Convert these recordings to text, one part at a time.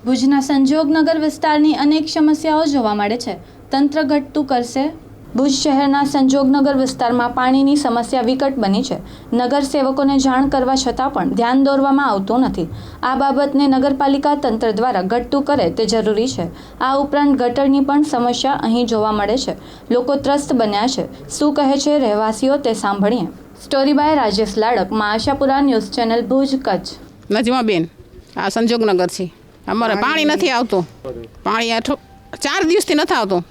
ભુજના સંજોગનગર વિસ્તારની અનેક સમસ્યાઓ જોવા મળે છે. તંત્ર ઘટતું કરશે. ભુજ શહેરના સંજોગનગર વિસ્તારમાં પાણીની સમસ્યા વિકટ બની છે. નગરસેવકોને જાણ કરવા છતાં પણ ધ્યાન દોરવામાં આવતું નથી. આ બાબતને નગરપાલિકા તંત્ર દ્વારા ઘટતું કરે તે જરૂરી છે. આ ઉપરાંત ગટરની પણ સમસ્યા અહીં જોવા મળે છે. લોકો ત્રસ્ત બન્યા છે. શું કહે છે રહેવાસીઓ તે સાંભળીએ. Story by Rajesh Ladak, Ashapura news channel, Bhuj, Kutch. Najmaben, આ સંજોગનગર છે. અમારે પાણી નથી આવતું. પાણી 4 દિવસથી નથી આવતું.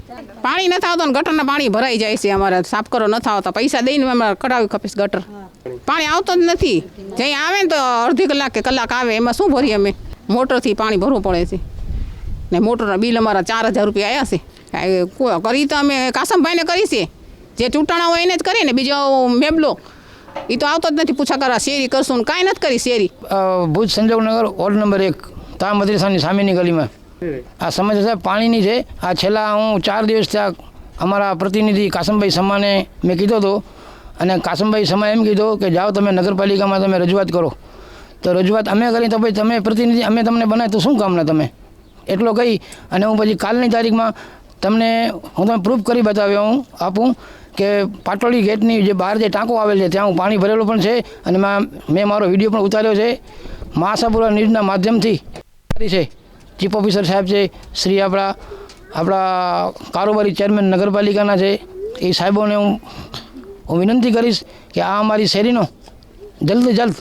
પાણી નથી આવતું ને ગટરના પાણી ભરાઈ જાય છે. અમારે સાફ કરો નથી આવતા. પૈસા દઈને અમારે કઢાવી ખપીશ ગટર. પાણી આવતો જ નથી. જ્યાં આવે ને તો અડધી કલાક કે કલાક આવે. એમાં શું ભરીએ અમે? મોટરથી પાણી ભરવું પડે છે ને મોટરના બિલ અમારા 4000 રૂપિયા આવ્યા છે. કરી તો અમે કાસમભાઈને કરી છે. જે ચૂંટણા હોય એને જ કરીએ ને. બીજો મેબલો એ તો આવતો જ નથી. પૂછા કરવા શેરી કરશું ને કાંઈ નથી કરી શેરી. ભુજ સંજોગનગર વોર્ડ નંબર 1 તા મદ્રેસાની સામેની ગલીમાં આ સમસ્યા સાહેબ પાણીની છે. આ છેલ્લા હું 4 દિવસ ત્યાં અમારા પ્રતિનિધિ કાસમભાઈ સમાને મેં કીધો હતો અને કાસમભાઈ સમા એમ કીધું કે જાઓ તમે નગરપાલિકામાં તમે રજૂઆત કરો. તો રજૂઆત અમે કરી તો ભાઈ તમે પ્રતિનિધિ અમે તમને બનાવી તો શું કામના તમે એટલો કહી અને હું પછી કાલની તારીખમાં તમને હું તમે પ્રૂફ કરી બતાવ્યો હું આપું કે પાટોળી ગેટની જે બહાર જે ટાંકો આવેલ છે ત્યાં હું પાણી ભરેલું પણ છે અને મેં મારો વિડીયો પણ ઉતાર્યો છે. આશાપુરા ન્યૂઝના માધ્યમથી છે. ચીફ ઓફિસર સાહેબ છે, શ્રી આપણા કારોબારી ચેરમેન નગરપાલિકાના છે. એ સાહેબોને હું વિનંતી કરીશ કે આ અમારી શેરીનો જલ્દ જલ્દ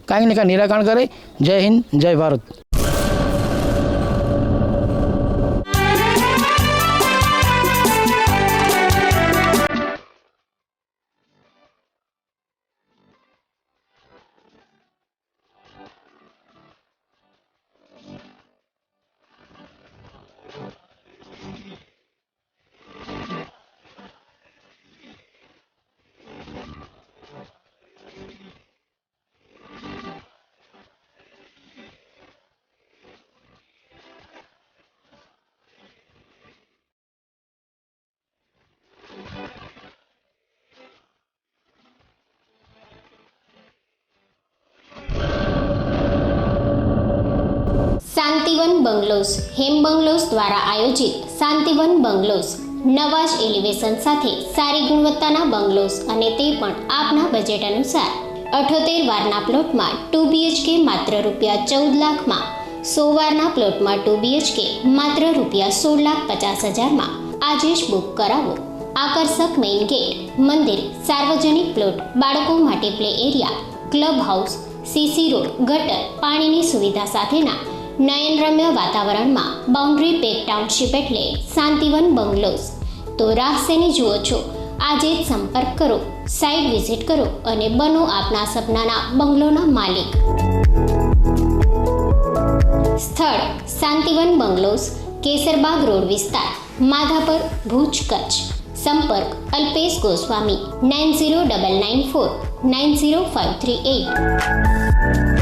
કાંઈક ને કાંઈ નિરાકરણ કરે. જય હિન્દ, જય ભારત. શાંતિવન બંગલોઝ હેમ બંગલોઝ દ્વારા આયોજિત શાંતિવન બંગલોઝ નવા જ એલિવેશન સાથે સારી ગુણવત્તાના બંગલોઝ અને તે પણ આપના બજેટ અનુસાર 78 વારના પ્લોટમાં 2 BHK માત્ર ₹14 લાખમાં, 100 વારના પ્લોટમાં 2 BHK માત્ર ₹16,50,000માં. આજે જ બુક કરાવો. આકર્ષક મેઇન ગેટ, મંદિર, સાર્વજનિક પ્લોટ, બાળકો માટે play area, club house, CC road, ગટર, પાણીની સુવિધા સાથેના નયનરમ્ય વાતાવરણમાં બાઉન્ડ્રી પેક ટાઉનશીપ એટલે શાંતિવન બંગલોઝ. તો રાહ શેની જુઓ છો? આજે જ સંપર્ક કરો, સાઇટ વિઝિટ કરો અને બનો આપના સપનાના બંગલોના માલિક. સ્થળ શાંતિવન બંગલોઝ, કેસરબાગ રોડ વિસ્તાર, માધાપર, ભુજ, કચ્છ. સંપર્ક અલ્પેશ ગોસ્વામી 9099490538.